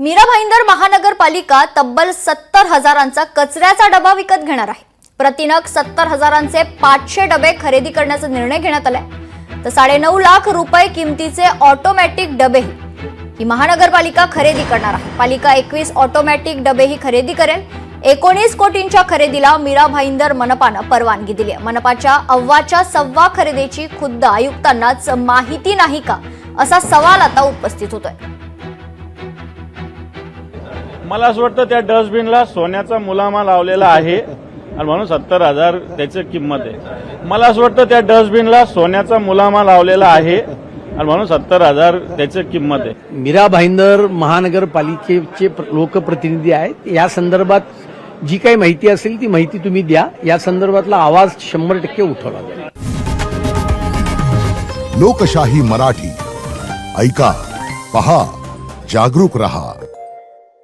मीरा भाईंदर महानगरपालिका तब्बल 70,000चा कचऱ्याचा डबा विकत घेणार आहे। प्रतिनग 70,000चे 500 डबे खरेदी करण्याचा निर्णय घेण्यात आलाय। तर 9.5 लाख रुपये किमतीचे ऑटोमॅटिक डबे ही महानगरपालिका खरेदी करणार आहे। पालिका 21 ऑटोमॅटिक डबे ही खरेदी करेल। 19 कोटींच्या खरेदीला मीरा भाईंदर मनपानं परवानगी दिली आहे। मनपाच्या अव्वाच्या सव्वा खरेदीची खुद्द आयुक्तांनाच माहिती नाही का असा सवाल आता उपस्थित होतोय। मला असं वाटतं त्या डस्टबिनला सोन्याचा मुलामा लावलेला आहे आणि म्हणून 70,000 त्याची किंमत आहे। मला असं वाटतं त्या डस्टबिनला सोन्याचा मुलामा लावलेला आहे आणि म्हणून 70,000 त्याची किंमत आहे। मीरा भाईंदर महानगरपालिकेचे लोकप्रतिनिधी आहेत। या संदर्भात जी काही माहिती असेल ती माहिती तुम्ही द्या। या संदर्भातला आवाज 100% उठवला जाईल। लोकशाही मराठी ऐका, पहा, जागरूक रहा।